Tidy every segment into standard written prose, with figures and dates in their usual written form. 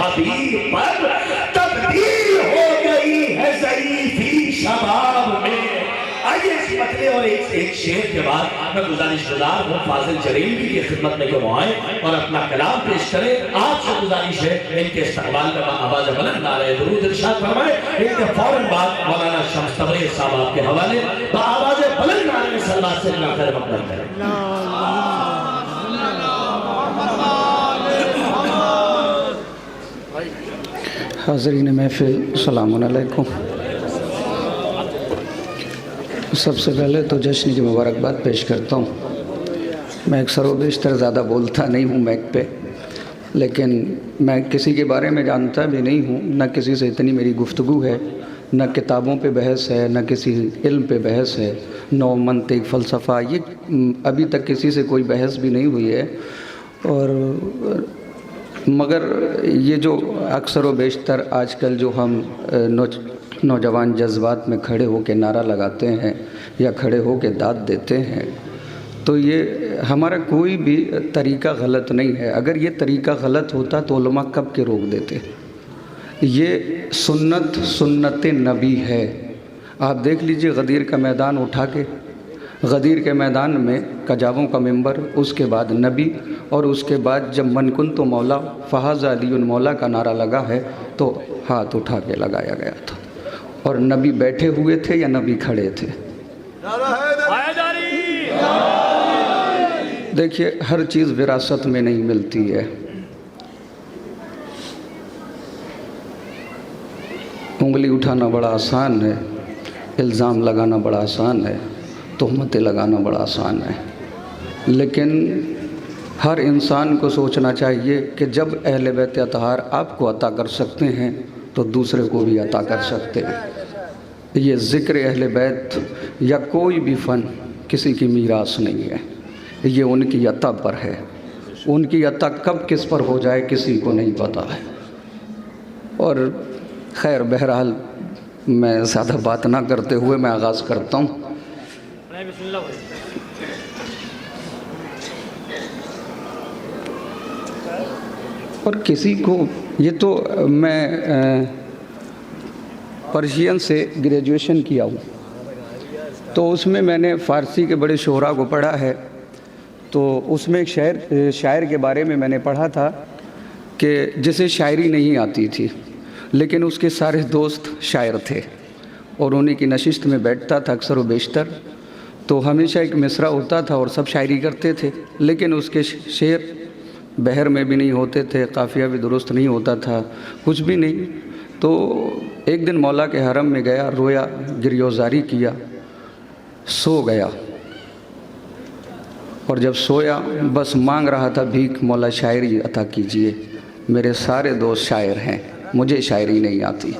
हबीब पर तब्दील हो गई है ज़ईफ़ी शबाब में। आइए इस मतले और एक शेर के बाद मैं गुजारिशगुजार हूँ फाजिल जरील की खिदमत में कि वो आए और अपना कलाम पेश करें। आपसे गुजारिश है इनके इस्तकबाल में आवाज़ बुलंद नारे दुरूद इरशाद फरमाए। इनके फौरन बाद मौलाना शम्स तबरेज़ साहब आपके हवाले आवाज़ बुलंद नारे में सल्लल्लाहु अलैहि वसल्लम खैर मक़दम करें। हाज़रीन महफ़िल अस्सलामु अलैकुम। सबसे पहले तो जश्न की मुबारकबाद पेश करता हूँ। मैं अक्सर व बेशतर ज़्यादा बोलता नहीं हूँ मैक पे, लेकिन मैं किसी के बारे में जानता भी नहीं हूँ, न किसी से इतनी मेरी गुफ्तगू है, न किताबों पे बहस है, न किसी इल्म पे बहस है, न मंतिक फ़लसफ़ा, ये अभी तक किसी से कोई बहस भी नहीं हुई है। और मगर ये जो अक्सर व बेशतर आजकल जो हम नौजवान जज्बात में खड़े होकर नारा लगाते हैं या खड़े होकर दाद देते हैं, तो ये हमारा कोई भी तरीक़ा गलत नहीं है। अगर ये तरीक़ा गलत होता तो उलमा कब के रोक देते। ये सुन्नत नबी है। आप देख लीजिए गदीर का मैदान उठा के, गदीर के मैदान में कजावों का मिंबर, उसके बाद नबी, और उसके बाद जब मनकुन तो मौला फ़हाज़ अली मौला का नारा लगा है तो हाथ उठा के लगाया गया था। और नबी बैठे हुए थे या नबी खड़े थे। देखिए हर चीज़ विरासत में नहीं मिलती है। उंगली उठाना बड़ा आसान है, इल्ज़ाम लगाना बड़ा आसान है, तोहमतें लगाना बड़ा आसान है, लेकिन हर इंसान को सोचना चाहिए कि जब अहले बैत अतहार आपको अता कर सकते हैं तो दूसरे को भी अता कर सकते हैं। ये ज़िक्र अहले बैत या कोई भी फ़न किसी की मीरास नहीं है, ये उनकी अता पर है। उनकी अता कब किस पर हो जाए किसी को नहीं पता है। और खैर बहरहाल मैं ज़्यादा बात ना करते हुए मैं आगाज़ करता हूँ। और किसी को ये तो मैं पर्शियन से ग्रेजुएशन किया हूँ, तो उसमें मैंने फ़ारसी के बड़े शोरा को पढ़ा है। तो उसमें एक शायर के बारे में मैंने पढ़ा था कि जिसे शायरी नहीं आती थी लेकिन उसके सारे दोस्त शायर थे और उन्हीं की नशिस्त में बैठता था अक्सर व बेशतर। तो हमेशा एक मिसरा होता था और सब शायरी करते थे, लेकिन उसके शेर बहर में भी नहीं होते थे, काफ़िया भी दुरुस्त नहीं होता था, कुछ भी नहीं। तो एक दिन मौला के हरम में गया, रोया, गिरयोज़ारी किया, सो गया। और जब सोया बस मांग रहा था भीख, मौला शायरी अता कीजिए, मेरे सारे दोस्त शायर हैं, मुझे शायरी नहीं आती।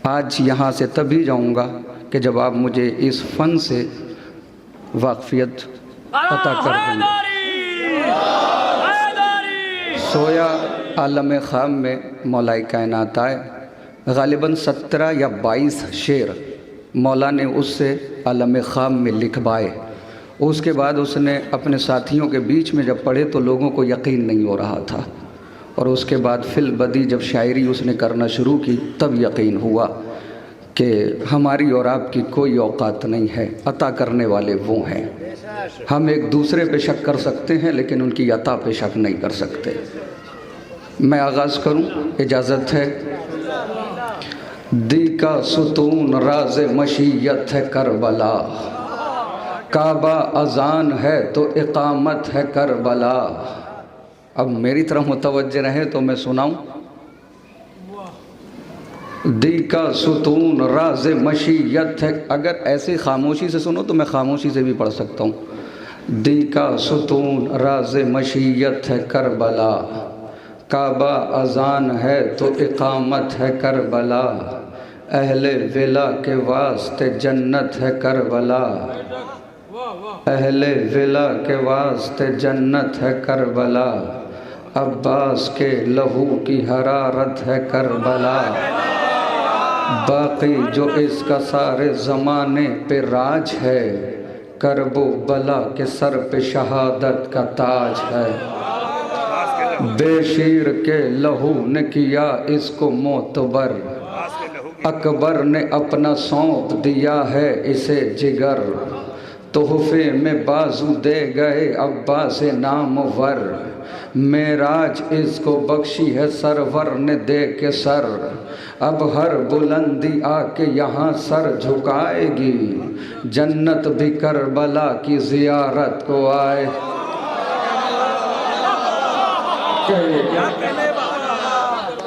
आज यहाँ से तभी जाऊँगा कि जब आप मुझे इस फ़न से वाक़फ़ियत अता कर देंगे। सोया आलम ख़ाम में मौलाए कायनात आए, ग़ालिबन 17 या 22 शेर मौला ने उससे आलम ख़ाम में लिखवाए। उसके बाद उसने अपने साथियों के बीच में जब पढ़े तो लोगों को यकीन नहीं हो रहा था, और उसके बाद फिल बदी जब शायरी उसने करना शुरू की तब यकीन हुआ कि हमारी और आपकी कोई औकात नहीं है, अता करने वाले वो हैं। हम एक दूसरे पे शक कर सकते हैं लेकिन उनकी अता पे शक नहीं कर सकते। मैं आगाज़ करूं, इजाज़त है। दी का सुतून राज मशीयत है करबला, काबा अजान है तो इकामत है करबला। अब मेरी तरफ मुतवज्जे रहे तो मैं सुनाऊं। दी का सुतून राज मशीयत है, अगर ऐसे खामोशी से सुनो तो मैं खामोशी से भी पढ़ सकता हूँ। दी का सुतून राज मशीयत है करबला, काबा अजान है तो इकामत है करबला। अहले विला के वास्ते जन्नत है करबला, अहले विला के वास्ते जन्नत है करबला। अब्बास के लहू की हरारत है करबला, बाकी जो इसका सारे ज़माने पे राज है, करबो बला के सर पे शहादत का ताज है। बेशीर के लहू ने किया इसको मोतबर, अकबर ने अपना सौंप दिया है इसे जिगर, तोहफे में बाजू दे गए अब्बास नामवर, मेराज इसको बख्शी है सरवर ने दे के सर, अब हर बुलंदी आके यहाँ सर झुकाएगी, जन्नत भी करबला की जियारत को आए।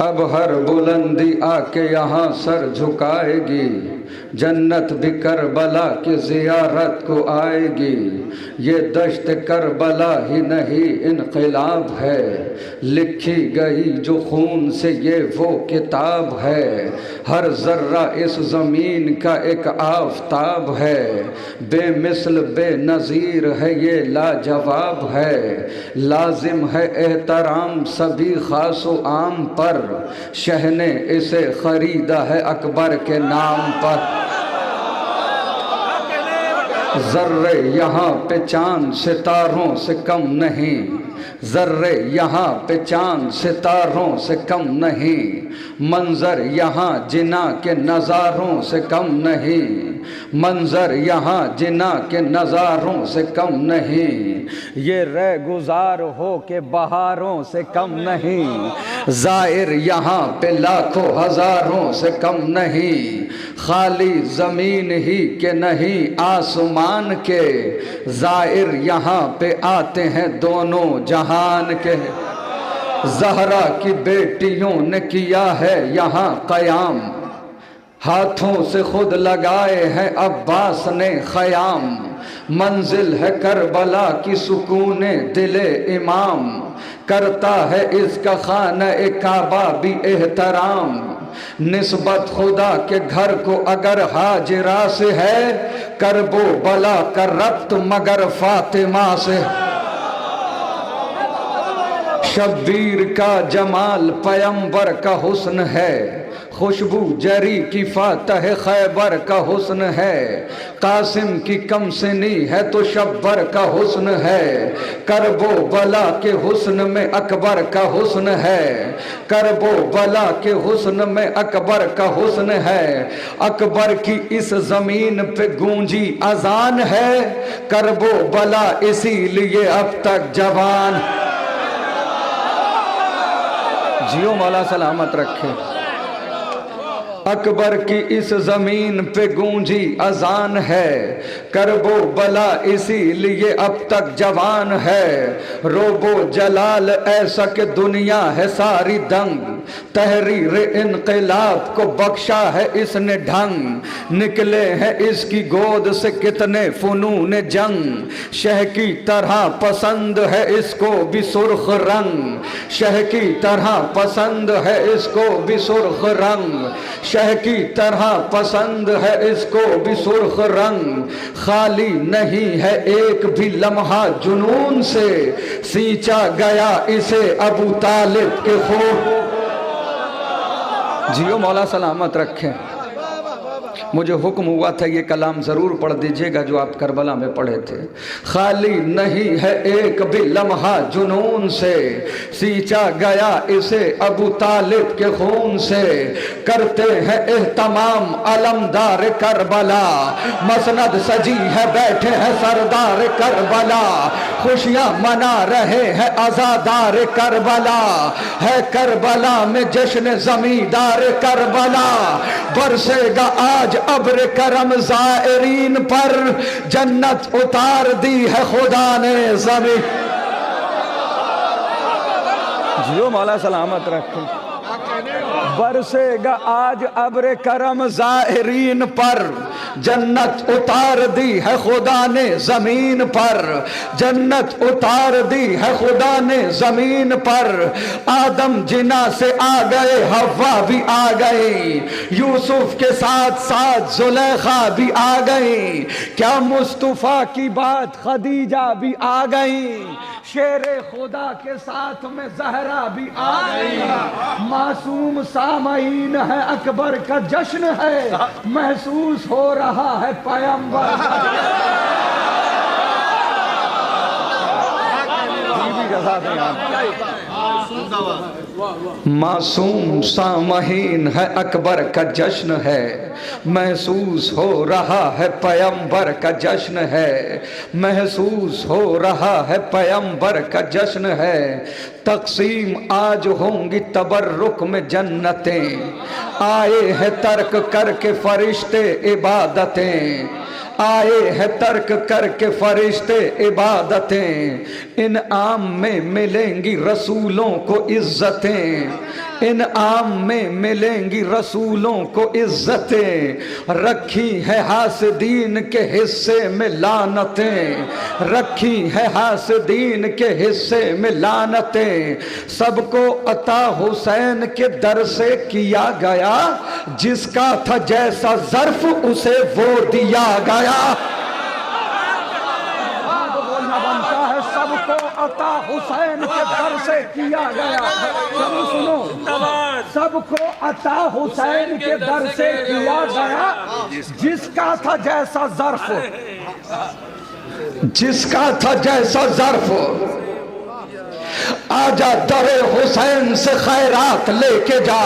अब हर बुलंदी आके यहाँ सर झुकाएगी, जन्नत भी करबला की जियारत को आएगी। ये दश्त करबला ही नहीं इनकलाब है, लिखी गई जो खून से ये वो किताब है, हर जर्रा इस ज़मीन का एक आफताब है, बेमिसल बेनज़ीर है ये लाजवाब है, लाजिम है एहतराम सभी खासो आम पर, शह ने इसे खरीदा है अकबर के नाम पर। जर्रे यहाँ पे चांद सितारों से कम नहीं, जर्रे यहाँ पे चांद सितारों से कम नहीं, मंजर यहाँ जिना के नज़ारों से कम नहीं, मंजर यहाँ जिना के नज़ारों से कम नहीं, ये रह गुजार हो के बहारों से कम नहीं, ज़ाहिर यहाँ पे लाखों हज़ारों से कम नहीं, खाली ज़मीन ही के नहीं आसमान के, ज़ाहिर यहाँ पे आते हैं दोनों जहान के। ज़हरा की बेटियों ने किया है यहाँ क़याम, हाथों से खुद लगाए हैं अब्बास ने ख़याम, मंजिल है करबला की सुकूने दिले इमाम, करता है इसका खाना ए काबा भी एहतराम, निस्बत खुदा के घर को अगर हाजिरा से है, करबो बला कर रब्त मगर फातिमा से। शब्बीर का जमाल पैगंबर का हुस्न है, खुशबू जरी की फातह खैबर का हुस्न है, कासिम की कमसिनी है तो शब्बर का हुस्न है, करबो बला के हुस्न में अकबर का हुस्न है, करबो बला के हुस्न में अकबर का हुस्न है, अकबर की इस जमीन पे गूंजी अजान है, करबो बला इसीलिए अब तक जवान। जियो मौला सलामत रखे। अकबर की इस जमीन पे गूंजी अजान है, करबो बला इसीलिए अब तक जवान है, रोबो जलाल ऐसा कि दुनिया है सारी दंग, तहरीर इनकलाब को बख्शा है इसने ढंग, निकले हैं इसकी गोद से कितने फुनून जंग, शह की तरह पसंद है इसको भी सुर्ख रंग, शह की तरह पसंद है इसको भी सुर्ख रंग, शह की तरह पसंद है इसको भी सुर्ख रंग, खाली नहीं है एक भी लम्हा जुनून से, सींचा गया इसे अबू तालिब के खून। जियो मौला सलामत रखे। मुझे हुक्म हुआ था ये कलाम ज़रूर पढ़ दीजिएगा जो आप करबला में पढ़े थे। खाली नहीं है एक भी लम्हा जुनून से, सींचा गया इसे अबू तालिब के खून से, करते हैं एहतमाम अलमदार करबला, मसनद सजी है बैठे हैं सरदार करबला, खुशियाँ मना रहे हैं आज़ादार करबला, है करबला में जश्न ज़मींदार करबला, बरसेगा आज अब्र करम ज़ाइरीन पर, जन्नत उतार दी है खुदा ने ज़मीन। जियो मौला सलामत रखे। बरसेगा आज अब्र करम ज़ाइरीन पर, जन्नत उतार दी है खुदा ने जमीन पर, जन्नत उतार दी है खुदा ने जमीन पर, आदम जिना से आ गए हव्वा भी आ गई, यूसुफ के साथ साथ जुलेखा भी आ गई, क्या मुस्तफा की बात खदीजा भी आ गई, शेरे खुदा के साथ में जहरा भी आ गई, मासूम सामाईन है अकबर का जश्न है, महसूस हो रहा है पैगंबर। बीवी के साथ मासूम सामहीन है, अकबर का जश्न है, महसूस हो रहा है पैगंबर का जश्न है, महसूस हो रहा है पैगंबर का जश्न है। तकसीम आज होंगी तबर्रुक में जन्नतें, आए हैं तर्क करके फरिश्ते इबादतें, आए हैं तर्क करके फरिश्ते इबादतें। इन आम में मिलेंगी रसूलों को इज्जतें, इन आम में मिलेंगी रसूलों को इज्जतें। रखी है हासदीन के हिस्से में लानतें, रखी है हासदीन के हिस्से में लानतें। सबको अता हुसैन के दर से किया गया, जिसका था जैसा ज़र्फ उसे वो दिया गया। बोलना बनता है, सबको अता हुसैन के दर से किया गया। सुनो, सबको अता हुसैन के दर से किया गया, जिसका था जैसा ज़र्फ, जिसका था जैसा ज़र्फ। आजा दरे हुसैन से खैरात लेके जा,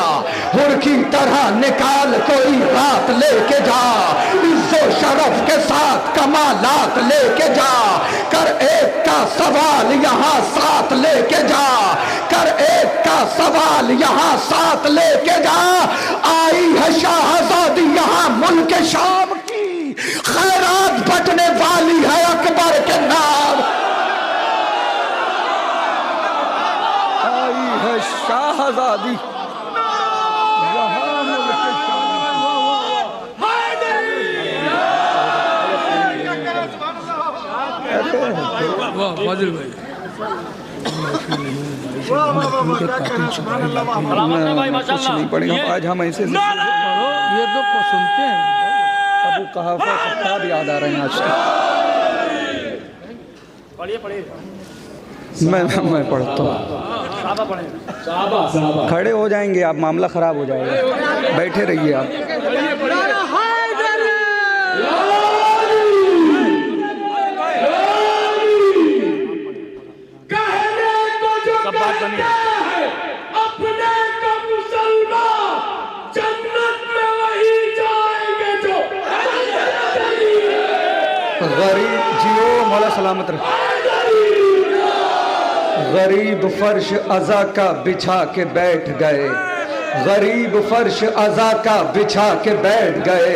हुर की तरह निकाल कोई रात लेके जा। इज्जो शरफ के साथ कमालात लेके जा, कर एक का सवाल यहाँ साथ लेके जा, कर एक का सवाल यहाँ साथ लेके जा। आई है शाहजादी यहाँ मुल्क शाम की, खैरात बटने वाली है अकबर के नाम। शाहजादी कुछ नहीं पड़ेगा आज हम ऐसे ये तो सुनते हैं। अबू कहाफा खत्ताब याद आ रहे हैं आज तक। मैं पढ़ता हूँ। खड़े हो जाएंगे आप, मामला खराब हो जाएगा, बैठे रहिए आप। अपने को मुसलमान जन्नत में वही जाएंगे जो गरीब जियो मौला सलामत रहे। गरीब फर्श अज़ा का बिछा के बैठ गए, गरीब फर्श अज़ा का बिछा के बैठ गए,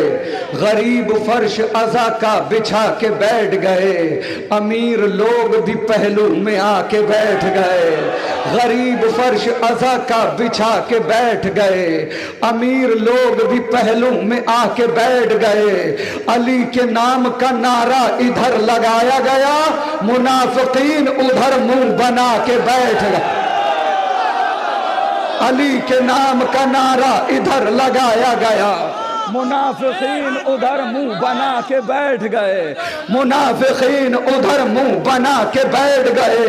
गरीब फर्श अज़ा का बिछा के बैठ गए। अमीर लोग भी पहलू में आके बैठ गए, गरीब फर्श अज़ा का बिछा के बैठ गए। अमीर लोग भी पहलू में आके बैठ गए। अली के नाम का नारा इधर लगाया गया, मुनाफिकीन उधर मुंह बना के बैठ गए। अली के नाम का नारा इधर लगाया गया, मुनाफिकीन उधर मुंह बना के बैठ गए, मुनाफिकीन उधर मुंह बना के बैठ गए।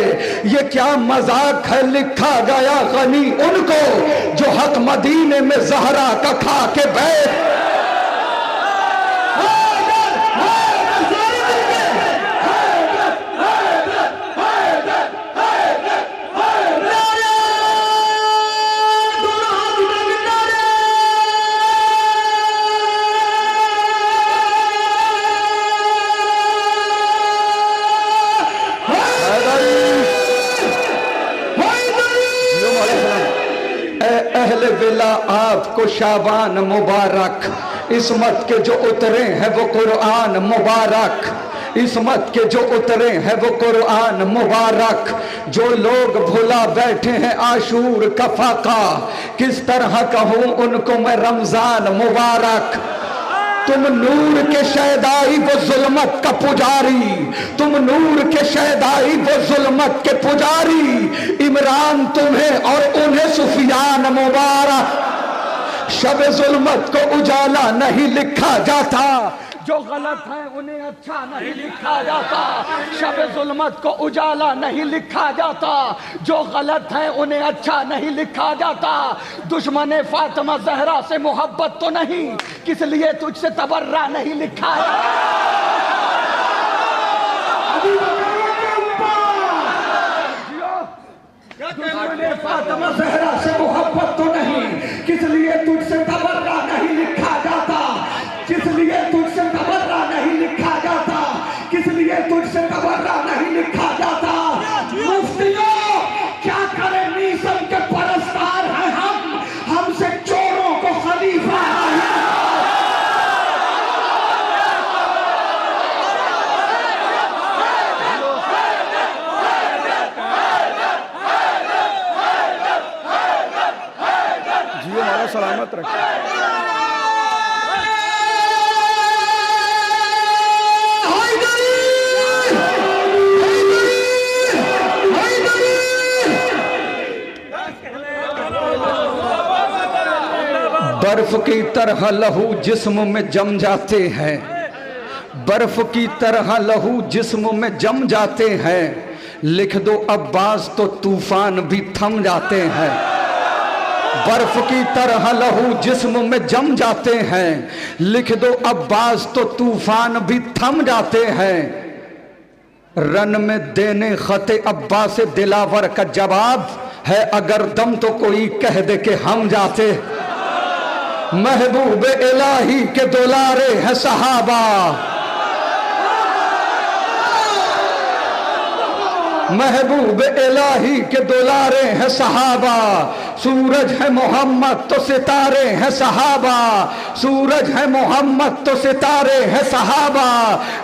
ये क्या मजाक है लिखा गया गनी उनको, जो हक मदीने में ज़हरा का खा के बैठ। अहले बिला आपको शाबान मुबारक, इसमत के जो उतरे हैं वो कुरान मुबारक, इसमत के जो उतरे हैं वो कुरान मुबारक। जो लोग भुला बैठे हैं आशूर का फाका, किस तरह कहूँ उनको मैं रमजान मुबारक। तुम नूर के शहदाई वो जुल्मत का पुजारी, तुम नूर के शहदाई वो जुल्मत के पुजारी। इमरान तुम्हें और उन्हें सुफियान मुबारक। शब जुल्मत को उजाला नहीं लिखा जाता, जो गलत है उन्हें अच्छा नहीं लिखा जाता। शब जुल्मत को उजाला नहीं लिखा जाता, जो गलत है उन्हें अच्छा नहीं लिखा जाता। दुश्मन फातिमा ज़हरा से मोहब्बत तो नहीं, किस लिए तुझसे तबर्रा नहीं लिखा दुश्मन फातिमा ज़हरा से मोहब्बत तो नहीं, किस लिए तुझसे तबर्रा नहीं लिखा जाता, किस लिए तुझसे तबर्रा नहीं लिखा जाता, किस लिए तुझसे तबर्रा नहीं लिखा जाता। मुफ्तियों क्या करें, मीसम के परस्तार हैं हम, हमसे चोरों को खलीफा जियो मारा सलामत रखे। बर्फ की तरह लहू जिस्म में जम जाते हैं, बर्फ की तरह लहू जिस्म में जम जाते हैं, लिख दो अब्बास तो तूफान भी थम जाते हैं। बर्फ की तरह लहू जिस्म में जम जाते हैं, लिख दो अब्बास तो तूफान भी थम जाते हैं। रन में देने खते अब्बास दिलावर का जवाब है, अगर दम तो कोई कह दे के हम जाते। महबूब इलाही के दुलारे हैं सहाबा, महबूब इलाही के दुलारे हैं सहाबा। सूरज है मोहम्मद तो सितारे हैं सहाबा, सूरज है मोहम्मद तो सितारे हैं सहाबा।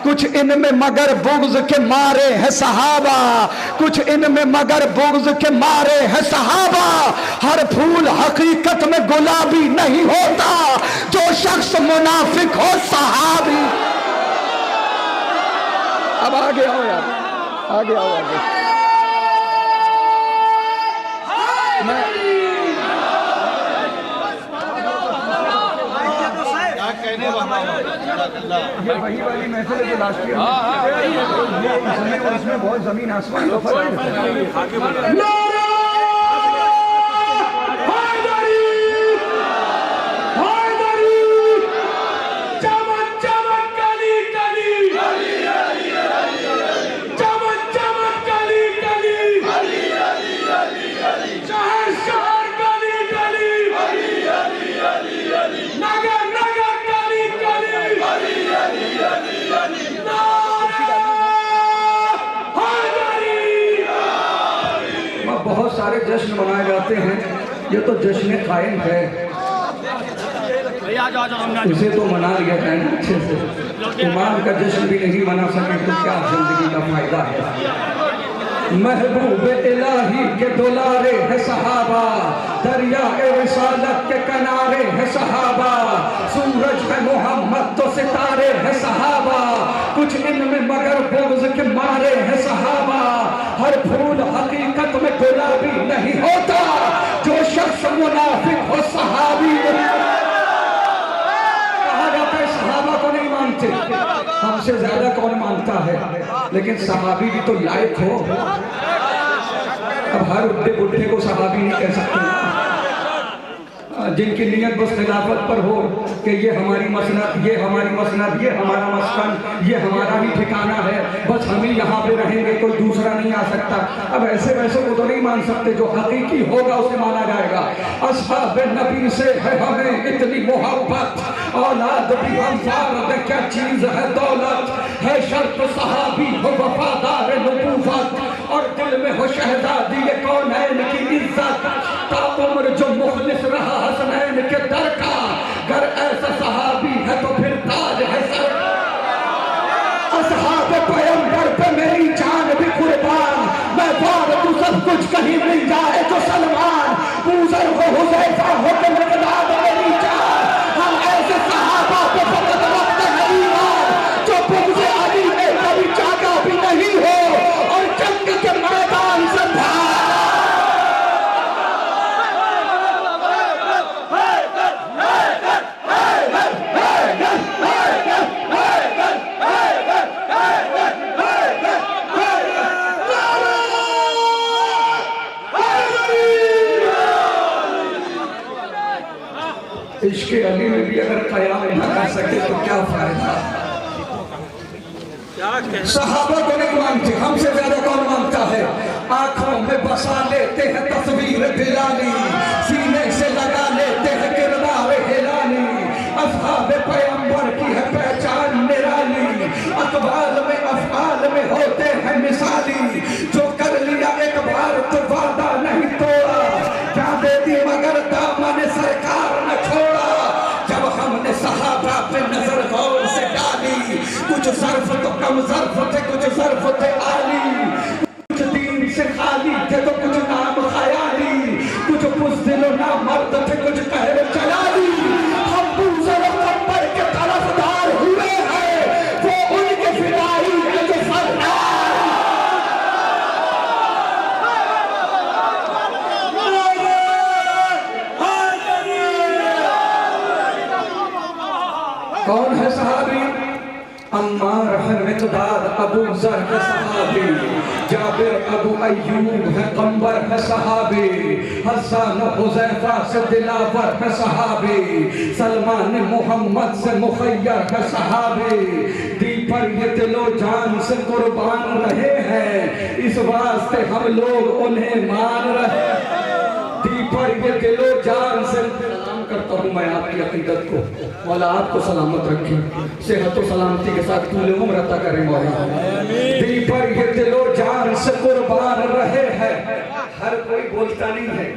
कुछ इनमें मगर बुग़्ज़ के मारे हैं सहाबा, कुछ इनमें मगर बुग़्ज़ के मारे हैं सहाबा। हर फूल हकीकत में गुलाबी नहीं होता, जो शख्स मुनाफिक हो सहाबी। अब आगे आओ यार, आगे आओ आगे। ये वही वाली महफिल है जो लास्ट ईयर इसमें बहुत जमीन आसमान का फर्क है। बहुत सारे जश्न मनाए जाते हैं, ये तो जश्न कायम है, इसे तो मना लिया जाए ना अच्छे से। ईमान का जश्न भी नहीं मना सके तो क्या जिंदगी का फायदा है। महबूब इलाही के दुलारे है सहाबा, दरिया के रिसालत के किनारे है सहाबा। सूरज है मोहम्मद तो सितारे है सहाबा, कुछ इनमें मगर बुग़्ज़ के मारे है सहाबा। हर फूल हकीकत में गुलाबी नहीं होता, जो शख्स मुनाफिक हो सहाबी। कहा जाता है सहाबा को नहीं मानते, हमसे ज्यादा कौन मानता है, लेकिन सहाबी भी तो लायक हो। अब हर बुढ़े को सहाबी नहीं कह सकते, जिनकी नियत बस खिलाफत पर हो कि ये हमारी मसनद, ये हमारी मसनद, ये हमारा मस्कन, ये हमारा ही ठिकाना है, बस हम ही यहाँ पे रहेंगे, कोई दूसरा नहीं आ सकता। अब ऐसे वैसे को तो नहीं मान सकते, जो हकीकी होगा उसे माना जाएगा। अस्हाब नबी से है हमें इतनी मोहब्बत, औलाद भी अंसार क्या चीज है दौलत, है शर्त सहाबी हो वफादार नबूवत, और दिल में हो शहजादी ये कौनैन की इज्जत। ताउम्र जो मुखलिस रहा हसनैन के दर का, अगर ऐसा सहाबी है तो फिर ताज है सर। असहाब पैगंबर पे मेरी जान भी कुर्बान, मैं बार तू सब कुछ कहीं मिल जाए तो सलमान। पूजर हो हुज़ैफा हो के मिक़दाद मेरी जान, हम ऐसे सहाबा पे फकत रखते हैं ईमान, जो बुग़्ज़ अली में कभी जागा भी नहीं हो और जंग के मैदान से भाग। इश्क़ अली में भी अगर क़याम न कर सके तो क्या फायदा। सहाबा को नहीं मानते, हमसे ज्यादा कौन मानता है। आंखों में बसा लेते हैं तस्वीर बिलाली, सीने से लगा लेते हैं किरदार हिलाली। असहाब पैगंबर की है पहचान निराली, अकबाल में अफआल में होते हैं मिसाली। जो कर लिया एक बार तो वादा नहीं तोड़ा, क्या दे दी मगर दामन सरकार न छोड़ा। जब हमने सहाबा पे नजर गौर से डाली, कुछ सर्फ तो कम सर्फ थे, कुछ सर्फ थे आली, कुछ दीन से खाली थे तो कुछ नाम खयाली, कुछ पुस्तिल ना मर्द थे, कुछ कहर चलाली। हम दूसरे नंबर के तरफदार हुए हैं, वो उनके फिदाई है जो सरदार। कौन है सहाबी? अम्मार है मिक़दाद अबू ज़र है सहाबी, जाबिर अबू अय्यूब है कंबर है सहाबी, हसन हुज़ैफा से दिलावर है सहाबी, सलमान मोहम्मद से मुखय्यर है सहाबी। दी पर ये दिलो जान से कुर्बान रहे हैं, इस वास्ते हम लोग उन्हें मान रहे हैं। दी पर ये दिलो जान से सलाम करता हूँ मैं आपकी अकीदत को, मौला आपको सलामत रखे, सेहत और सलामती के साथ पूरे उम्र अता करें मौला। दी पर ये दिलो जान से कुर्बान रहे हैं। हर कोई बोलता नहीं है,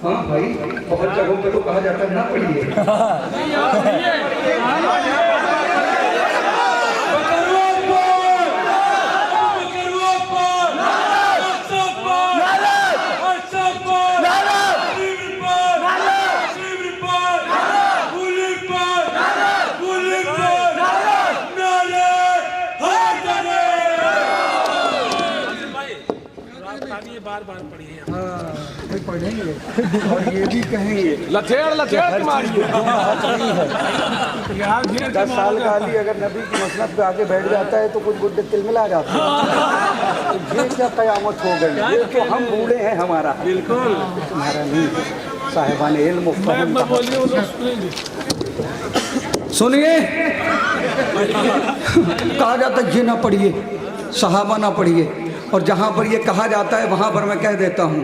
हाँ भाई बहुत जगहों पे तो कहा जाता है ना पढ़िए। बार पढ़िए, पढ़ेंगे और ये भी कहेंगे लथेड़ मारिए। 10 साल का अली अगर नबी की मसनद पे आके बैठ जाता है तो कुछ गुड्डे तिलमिला जाते हैं। तो ये क्या कयामत हो गई, ये तो हम बूढ़े हैं हमारा, बिल्कुल हमारा नहीं। साहिबान इल्म सुनिए, कहा जाता है ये ना पढ़िए, सहाबा ना पढ़िए, और जहाँ पर ये कहा जाता है वहाँ पर मैं कह देता हूँ,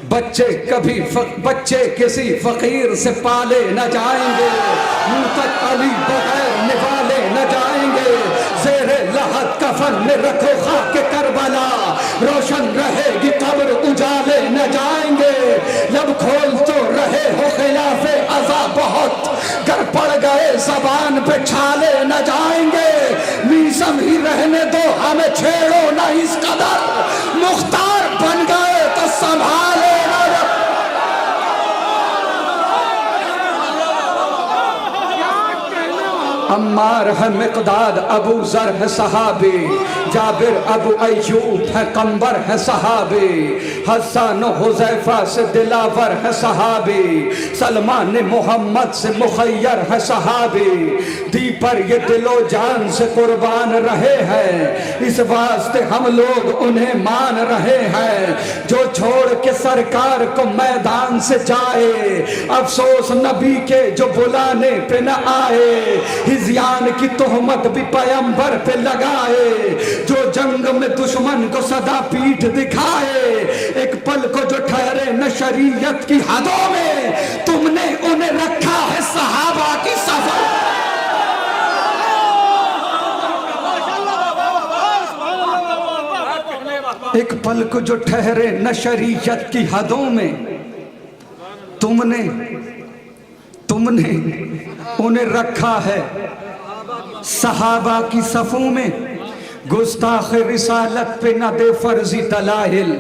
बच्चे किसी फकीर से पाले न जाएंगे, मुँह तक अली बगैर निवाले न जाएंगे। ज़ेरे लहद कफन में रखो खाके करबला, रोशन रहेगी कब्र उजाले न जाएंगे। लब खोल तो रहे हो खिलाफे अज़ा बहुत, गर पड़ गए ज़बान पे छाले न जाएंगे। मीसम ही रहने दो हमें छेड़ो न इस कदर, मुख्तार बन गए तो संभाले न। अम्मार है मिक़दाद अबू ज़र है सहाबी, जाबिर अबू अय्यूब है कंबर है सहाबी, हसन हुज़ैफा से दिलावर है सहाबी, सलमान मोहम्मद से मुखय्यर है सहाबी। दी पर ये दिलो जान से कुर्बान रहे हैं, इस वास्ते हम लोग उन्हें मान रहे हैं। जो छोड़ के सरकार को मैदान से जाए, अफसोस नबी के जो बुलाने पे न आए। हिज़यान की तोहमत भी पैगंबर पे लगाए, जो जंग में दुश्मन को सदा पीठ दिखाए। एक पल को जो ठहरे न शरीयत की हदों में, तुमने उन्हें रखा है सहाबा की सफर। एक पल को जो ठहरे न शरीयत की हदों में, तुमने उन्हें रखा है सहाबा की सफों में। गुस्ताख रिसालत पे न दे फर्जी दलाइल,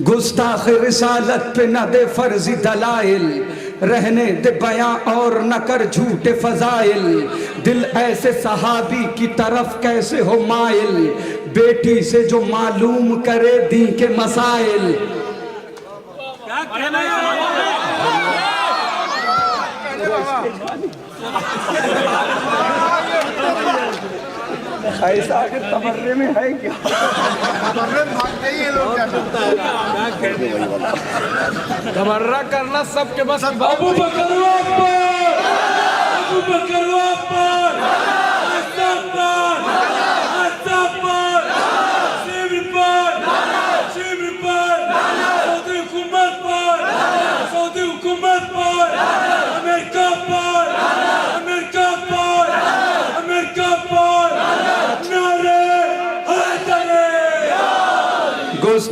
गुस्ताख रिसालत पे न दे फर्जी दलाइल। रहने दे बयां और न कर झूठे फजाइल, दिल ऐसे सहाबी की तरफ कैसे हो माइल। बेटी से जो मालूम करे दी के मसाइल। ऐसा आखिर तमर्रे में है क्या? तमर्रा करना सबके बस। अबू बकर अकबर, अबू बकर अकबर, अस्तगफुर, अस्तगफुर।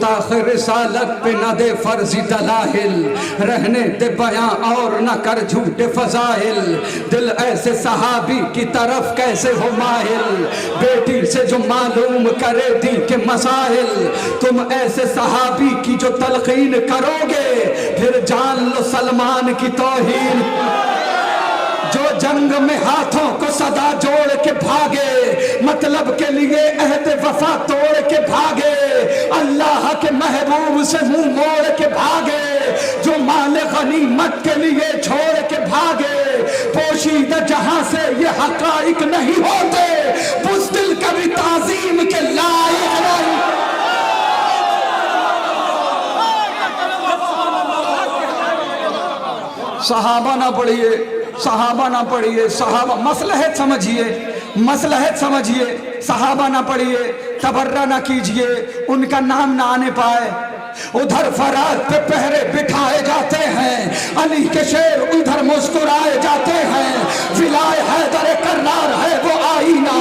गुस्ताख रिसालत पे न दे फर्जी दलाहिल, रहने दे बयां और न कर झूठे फजाइल। दिल ऐसे सहाबी की तरफ कैसे हो माहिल, बेटी से जो मालूम करे दी के मसाइल। तुम ऐसे सहाबी की जो तलकीन करोगे, फिर जान लो सलमान की तौहीन। जो जंग में हाथों को सदा जोड़ के भागे, मतलब के लिए अहद वफा तोड़ के भागे, अल्लाह के महबूब से मुंह मोड़ के भागे, जो माल गनीमत के लिए छोड़ के भागे, पोशीदा जहां से ये हकाइक नहीं होते, बुज़दिल कभी ताज़ीम के लायक नहीं। सहाबा ना पढ़िए, सहाबा ना पढ़िए, सहाबा मसलहत समझिए, मसलहत समझिए। सहाबा ना पढ़िए, तबर्रा ना कीजिए, उनका नाम ना आने पाए। उधर फरात पे पहरे बिठाए जाते हैं, अली के शेर उधर मुस्कुराए जाते हैं। विलाय हैदर कर्रार है वो आईना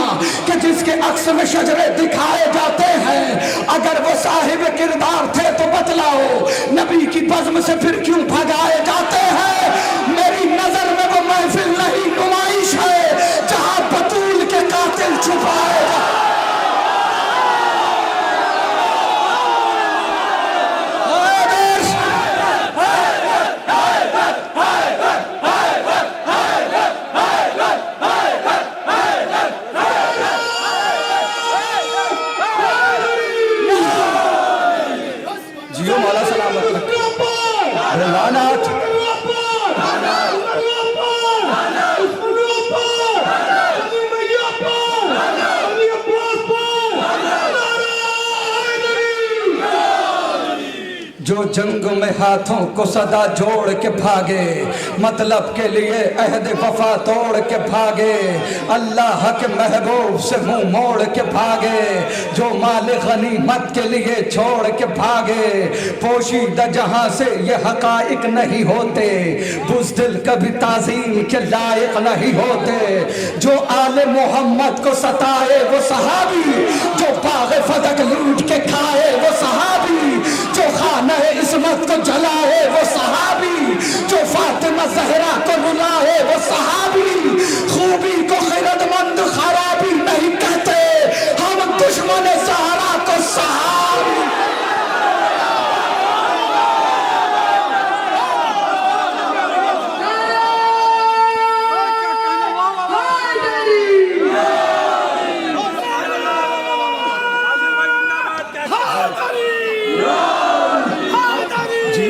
कि जिसके अक्स में शजरे दिखाए जाते हैं। अगर वो साहिब किरदार थे तो बतलाओ, नबी की बज़्म से फिर क्यों भगाए जाते हैं। मेरी नजर में वो महफिल नहीं नुमाइश है जहां बतूल के कातिल छुपाए जाते। जियो मौला सलामत रखे। लानत जो जंग में हाथों को सदा जोड़ के भागे, मतलब के लिए अहद वफा तोड़ के भागे, अल्लाह के महबूब से मुंह मोड़ के भागे, जो माल गनीमत के लिए छोड़ के भागे, पोशीदा जहां से ये हकाइक नहीं होते, बुज़दिल कभी ताज़ीम के लायक नहीं होते। जो आले मोहम्मद को सताए वो सहाबी, जो बाग़ फदक लूट के खाए वो सहाबी, जो खाना इस्मत को जलाए वो सहाबी, जो फातिमा ज़हरा को रुलाए वो सहाबी। खूबी को खिरदमंद खराबी नहीं कहते, हम दुश्मन ज़हरा को सहाबी।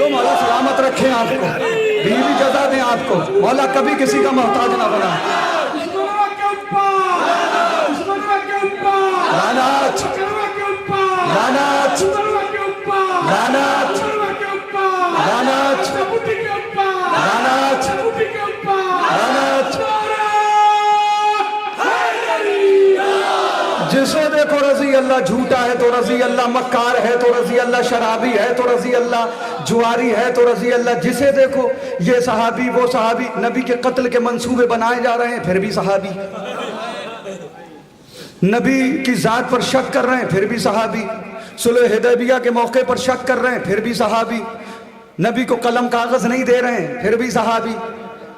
मौला सलामत रखे आपको, बीवी जज़ा दें आपको, मौला कभी किसी का मोहताज ना बना। लानत लानत लानत लानत लानत लानत। जिसे देखो रजी अल्लाह झूठा है तो रजी अल्लाह मक्कार है तो रजी अल्लाह शराबी है तो रजी अल्लाह जुआरी है तो रजी अल्लाह। जिसे देखो ये सहाबी वो सहाबी, नबी के कत्ल के मंसूबे बनाए जा रहे हैं फिर भी सहाबी, नबी की जात पर शक कर रहे हैं फिर भी सहाबी, सुलह हुदैबिया के मौके पर शक कर रहे हैं फिर भी सहाबी, नबी को कलम कागज नहीं दे रहे हैं फिर भी सहाबी,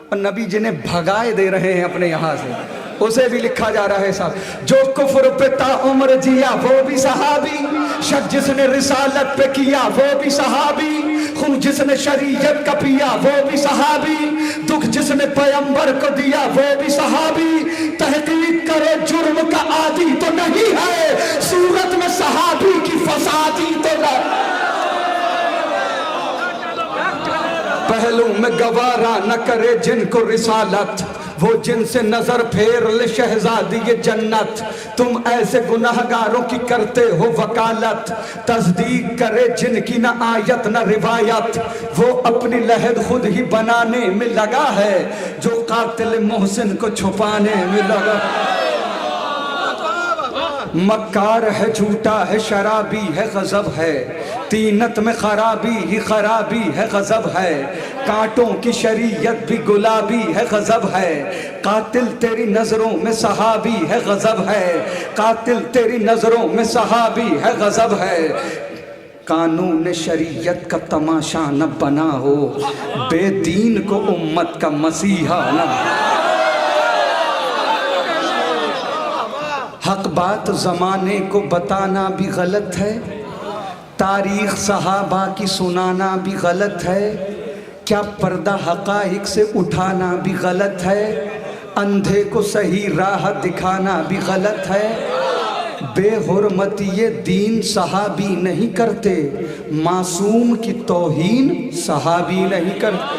और नबी जिन्हें भगाए दे रहे हैं अपने यहां से उसे भी लिखा जा रहा है साहब। जो कुफ्र पे ताउम्र जिया वो भी सहाबी, शक जिसने रिसालत पे किया वो भी सहाबी, खून जिसने शरीयत का पिया वो भी सहाबी, दुख जिसने पैगंबर को दिया वो भी सहाबी। तहकीक करे जुर्म का आदि तो नहीं है, सूरत में सहाबी की फसादी तो नहीं। पहलू में गवारा न करे जिनको रिसालत, वो जिनसे नजर फेर ले शहजादी ये जन्नत। तुम ऐसे गुनाहगारों की करते हो वकालत, तस्दीक करे जिनकी न आयत न रिवायत, वो अपनी लहद खुद ही बनाने में लगा है, जो कातिल मोहसिन को छुपाने में लगा। मक्कार है झूठा है शराबी है गजब है, तीनत में खराबी ही खराबी है गजब है, कांटों की शरीयत भी गुलाबी है गजब है, कातिल तेरी नजरों में सहाबी है गजब है, कातिल तेरी नजरों में सहाबी है गजब है। कानून शरीयत का तमाशा न बना हो, बेदीन को उम्मत का मसीहा न। हक बात ज़माने को बताना भी गलत है, तारीख़ सहाबा की सुनाना भी गलत है, क्या पर्दा हक़ाइक़ से उठाना भी गलत है, अंधे को सही राह दिखाना भी गलत है। बेहुरमती ये दीन सहाबी नहीं करते, मासूम की तौहीन सहाबी नहीं करते।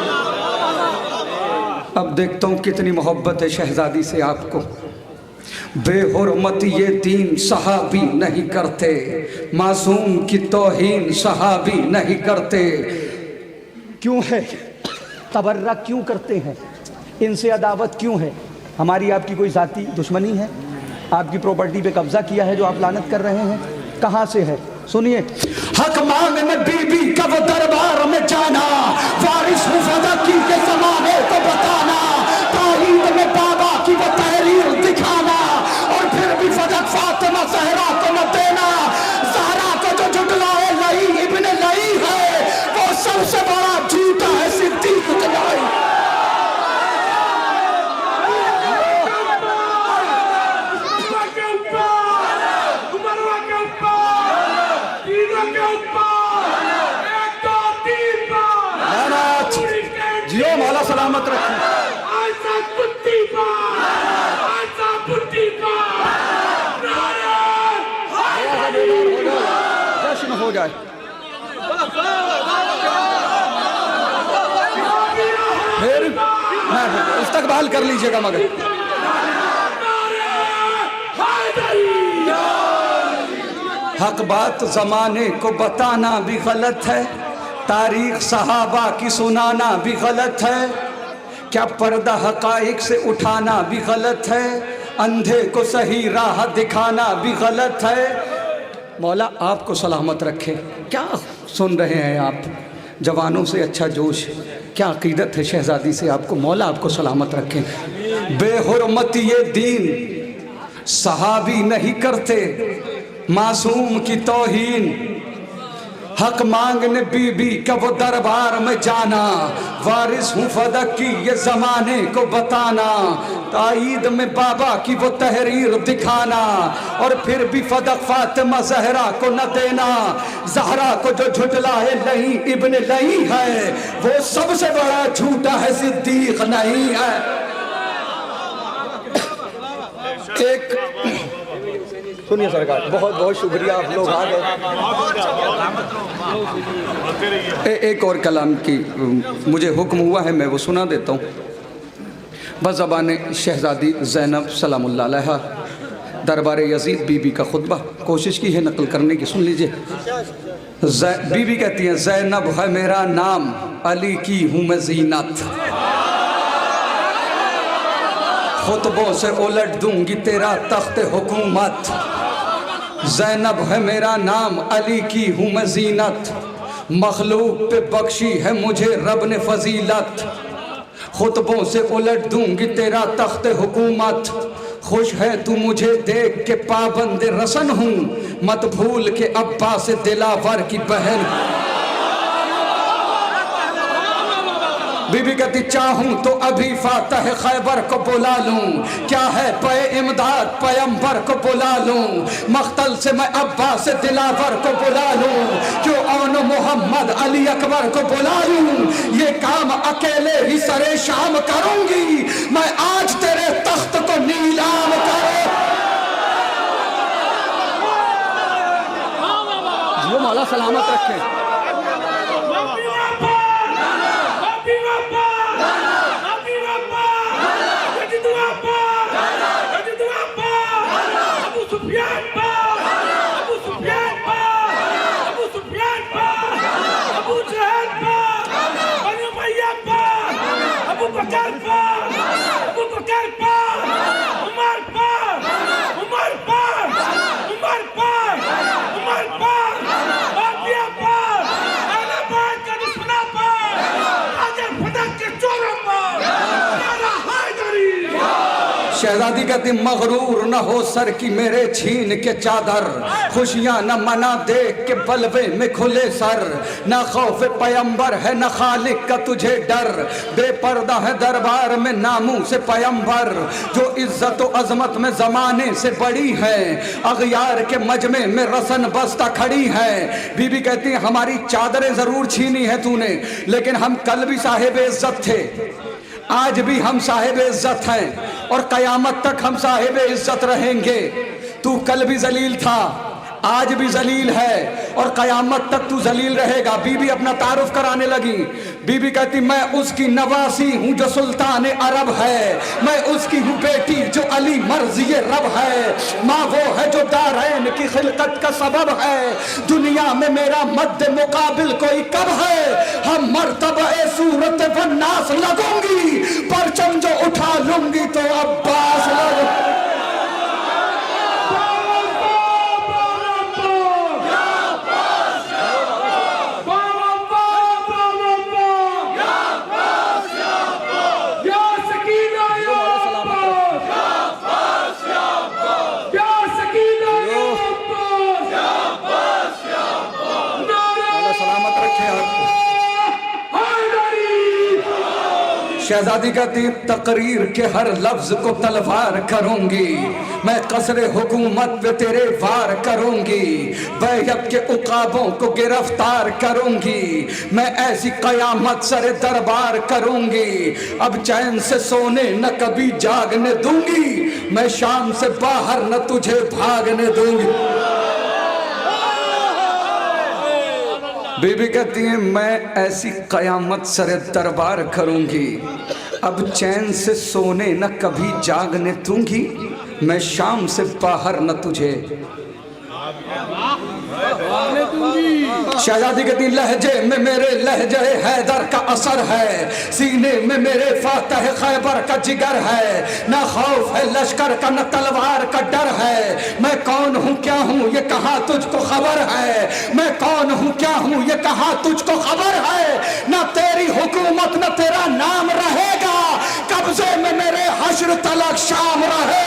अब देखता हूँ कितनी मोहब्बत है शहज़ादी से आपको। बेहुरमती ये दीन सहाबी नहीं करते, मासूम की तौहीन सहाबी नहीं करते। क्यों है तबर्रा क्यों करते हैं, इनसे अदावत क्यों है? हमारी आपकी कोई ज़ाती दुश्मनी है? आपकी प्रॉपर्टी पे कब्जा किया है जो आप लानत कर रहे हैं? कहाँ से है? सुनिए। हक मांगने बीबी का वो दरबार में जाना, वारिस हुफादा की के ज़माने को बताना, तारीख में बाबा की वो तहरीर दिखाना, और फिर भी फदक फातिमा ज़हरा को न देना। ज़हरा को जो झुटलाए लई इब्न लई है, वो सबसे बड़ा झूठा है सिद्दीक़ लाई। जियो मौला सलामत रखे। जश्न हो जाए। फिर इस्तकबाल कर लीजिएगा मगर। हक बात ज़माने को बताना भी गलत है, तारीख सहाबा की सुनाना भी गलत है, क्या पर्दा हक़ाइक़ से उठाना भी गलत है, अंधे को सही राह दिखाना भी गलत है। मौला आपको सलामत रखे। क्या सुन रहे हैं आप? जवानों से अच्छा जोश, क्या अक़ीदत है शहज़ादी से आपको। मौला आपको सलामत रखें। बेहुरमती ये दीन सहाबी नहीं करते, मासूम की तौहीन। हक मांगने बीबी का वो दरबार में जाना, वारिस हूँ फदक की ये ज़माने को बताना, ताईद में बाबा की वो तहरीर दिखाना, और फिर भी फदक फातिमा ज़हरा को न देना। ज़हरा को जो झुटलाए लई इब्न लई है, वो सबसे बड़ा झूठा है सिद्दीक़ नहीं है। एक सुनिए सरकार, बहुत बहुत शुक्रिया, आप लोग आ गए। एक और कलाम की मुझे हुक्म हुआ है, मैं वो सुना देता हूँ। बज़बान शहज़ादी ज़ैनब सलामुल्लाह अलैहा, दरबार यज़ीद बीबी का खुतबा कोशिश की है नकल करने की, सुन लीजिए। बीबी कहती हैं, ज़ैनब है मेरा नाम, अली की हूँ मैं ज़ीनत, खुतबों से उलट दूंगी तेरा तख्त हुकूमत। ज़ैनब है मेरा नाम, अली की हूँ मैं ज़ीनत, मखलूक पे बख्शी है मुझे रब ने फजीलत, खुतबों से उलट दूंगी तेरा तख्त हुकूमत। खुश है तू मुझे देख के पाबंद रसन हूँ, मत भूल के अब्बास दिलावर की बहन। बीबी कहती चाहूं तो अभी फातह खैबर को बुला लूं, क्या है पे इमदाद पैगंबर को बुला लूं, मख्तल से मैं अब्बास दिलावर को बुला लूं, क्यों औन मोहम्मद अली अकबर को बुला लूं, ये काम अकेले ही सरे शाम करूंगी, मैं आज तेरे तख्त को नीलाम करूं। जो मौला सलामत रखे। शहजादी कहती मगरूर न हो सर की मेरे छीन के चादर, खुशियां न मना देख के बलवे में खुले सर, न खौफ पैम्बर है न खालिक का तुझे डर, बेपर्दा है दरबार में नामू से पैम्बर, जो इज्जत व अजमत में जमाने से बड़ी है, अगयार के मजमे में रसन बस्ता खड़ी है। बीबी कहती है हमारी चादरें जरूर छीनी है तूने, लेकिन हम कल भी साहिब इज्जत थे, आज भी हम साहिब इज्जत हैं और कयामत तक हम साहिब इज्जत रहेंगे। तू कल भी जलील था, आज भी जलील है और कयामत तक तू जलील रहेगा। बीबी अपना तारुफ कराने लगी। बीबी कहती मैं उसकी नवासी हूँ जो सुल्तान अरब है, मैं उसकी हूँ बेटी जो अली मर्जी रब है, माँ वो है जो दारैन की खिलकत का सबब है, दुनिया में मेरा मद्द मुकाबिल कोई कब है, हम मर्तबा सूरत वन्नास लगूंगी, परचम जो उठा लूंगी तो अब्बास लगूंगी। शहजादी कहती तकरीर के हर लफ्ज को तलवार करूंगी, मैं कसरे हुकूमत पे तेरे वार करूंगी, बैयत के उकाबों को गिरफ्तार करूंगी, मैं ऐसी कयामत सरे दरबार करूंगी, अब चैन से सोने न कभी जागने दूंगी, मैं शाम से बाहर न तुझे भागने दूंगी। बीबी कहती है मैं ऐसी कयामत सरे दरबार करूंगी, अब चैन से सोने न कभी जागने दूंगी, मैं शाम से बाहर न तुझे। शहजादी कहती लहजे में मेरे लहजे हैदर का असर है, सीने में मेरे फातह खैबर का जिगर है, न खौफ है लश्कर का न तलवार का डर है, मैं कौन हूँ क्या हूँ ये कहाँ तुझको खबर है, मैं कौन हूँ क्या हूँ ये कहाँ तुझको खबर है, न तेरी हुकूमत न तेरा नाम रहेगा, कब्जे में मेरे हश्र तलक शाम रहे।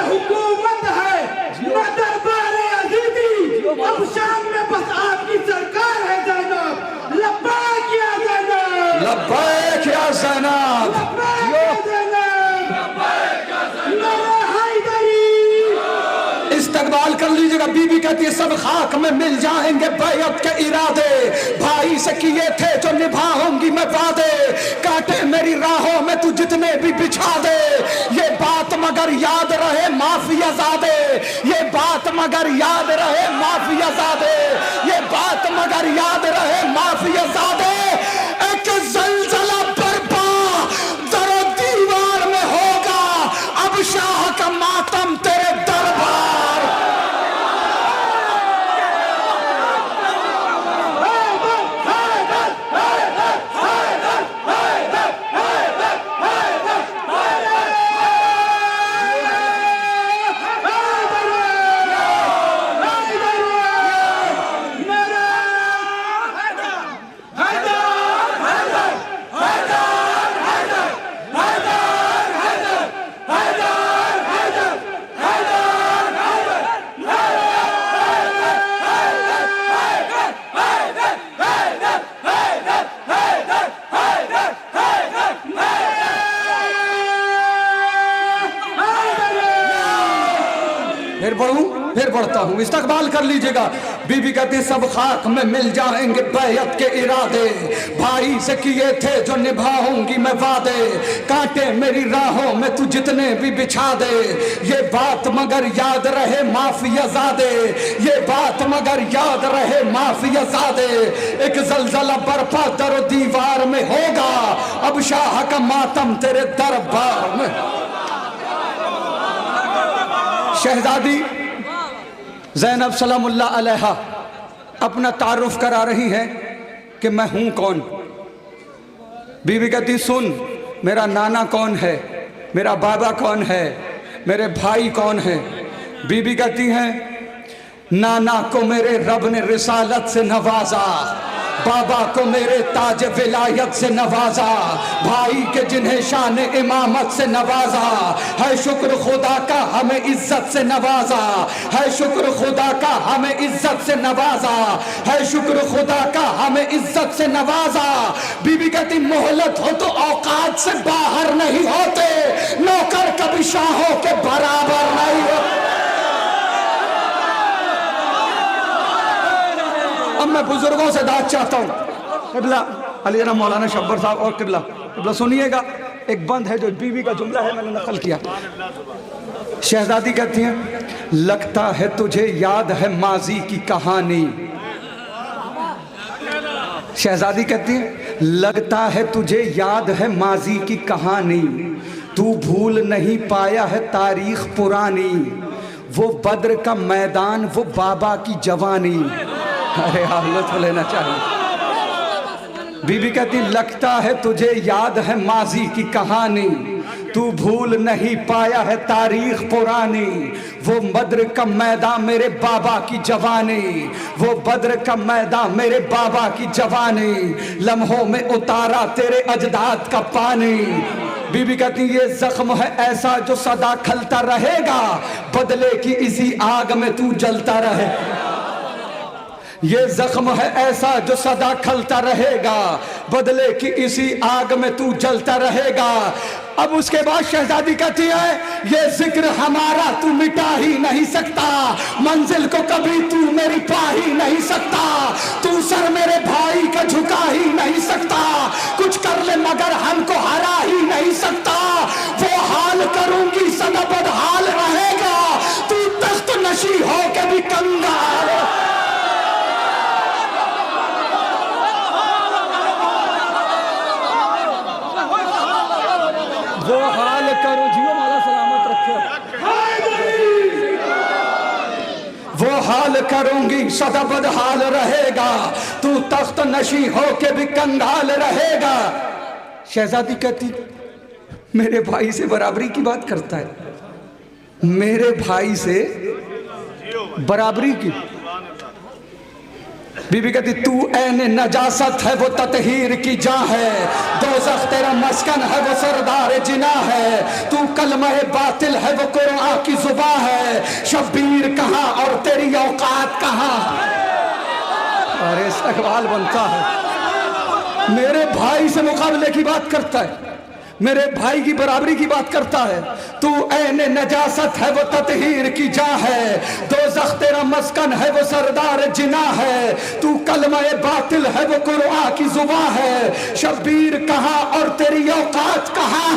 हुकूमत है न दरबारे अजीजी, अब शाम में बस आपकी सरकार है ज़ैनब, लब्बैक या ज़ैनब, लब्बैक या ज़ैनब, लब्बैक या ज़ैनब, लब्बैक या ज़ैनब, मेरे हैदरी। इस्तकबाल कर लीजिएगा। बीबी कहती है सब खाक में मिल जाएंगे बैयत के इरादे, भाई से किए थे जो निभाऊंगी मैं वादे, कांटे मेरी राहों में तू जितने भी बिछा दे, ये बात मगर याद रहे माफिया ज़ादे, ये बात मगर याद रहे माफिया ज़ादे, ये बात मगर याद रहे माफिया ज़ादे। एक ज़लज़ला बर्पा दरो दीवार में होगा, अब शाह का मातम तेरे दरबार। फिर बढ़ता हूँ, इस्तकबाल कर लीजिएगा। बीबी कहती सब खाक में मिल जाएंगे बैयत के इरादे, भाई से किए थे जो निभाऊंगी मैं वादे, कांटे मेरी राहों में तू जितने भी बिछा दे, ये बात मगर याद रहे माफिया ज़ादे, ये बात मगर याद रहे माफिया ज़ादे। एक ज़लज़ला बर्पा दरो दीवार में होगा, अब शाह का मातम तेरे दरबार में। शहजादी ज़ैनब सलामुल्लाह अलैहा अपना तारुफ करा रही है कि मैं हूं कौन। बीवी कहती सुन मेरा नाना कौन है, मेरा बाबा कौन है, मेरे भाई कौन है। बीवी कहती हैं नाना को मेरे रब ने रिसालत से नवाजा, बाबा को मेरे ताज विलायत से नवाजा, भाई के जिन्हें शान इमामत से नवाजा, है शुक्र खुदा का हमें इज्जत से नवाजा, है शुक्र खुदा का हमें इज्जत से नवाजा, है शुक्र खुदा का हमें इज्जत से नवाजा। बीबी कहती मोहलत हो तो औकात से बाहर नहीं होते, नौकर कभी शाहों के बराबर नहीं होते। अब मैं बुजुर्गों से दाद चाहता हूँ। किबला अली जना मौलाना शब्बर साहब और किबला किबला सुनिएगा, एक बंद है जो बीवी का जुमला है, मैंने नकल किया। शहजादी कहती हैं, लगता है तुझे याद है माजी की कहानी। शहजादी कहती है, लगता है तुझे याद है माजी की कहानी, तू भूल नहीं पाया है तारीख पुरानी, वो बद्र का मैदान वो बाबा की जवानी। अरे हालत को लेना चाहिए। बीबी कहती, लगता है तुझे याद है माजी की कहानी, तू भूल नहीं पाया है तारीख पुरानी, वो बद्र का मैदान मेरे बाबा की जवानी, वो बद्र का मैदान मेरे बाबा की जवानी, लम्हों में उतारा तेरे अजदाद का पानी। बीबी कहती, ये जख्म है ऐसा जो सदा खलता रहेगा, बदले की इसी आग में तू जलता रहे। ये जख्म है ऐसा जो सदा खलता रहेगा, बदले की इसी आग में तू जलता रहेगा। अब उसके बाद शहजादी कहती है, ये जिक्र हमारा तू मिटा ही नहीं सकता, मंजिल को कभी तू मेरी पा ही नहीं सकता, तू सर मेरे भाई का झुका ही नहीं सकता, कुछ कर ले मगर हमको हरा ही नहीं सकता, वो हाल करूंगी सदा बदहाल रहेगा, तू तख्त नशी हो के भी कंगाल। वो हाल करो जियो माला सलामत रखे, वो हाल करूंगी सदा बदहाल रहेगा, तू तख्त नशी हो के भी कंगाल रहेगा। शहजादी कहती, मेरे भाई से बराबरी की बात करता है, मेरे भाई से बराबरी की। बीबी कहती, तू ऐने नजासत है वो ततहीर की जां है, दोज़ख तेरा मस्कन है वो सरदार जिना है, तू कलमा बातिल है वो कुरान की जुबान है, शब्बीर कहाँ और तेरी औकात कहाँ। अरे सवाल बनता है, मेरे भाई से मुकाबले की बात करता है, मेरे भाई की बराबरी की बात करता है। तू ऐने नजासत है वो ततहीर की जा है, दोज़ख तेरा मस्कन है वो सरदार जिना है, तू कलमा बातिल है वो कुरान की जुबान है, शब्बीर कहाँ और तेरी औकात कहाँ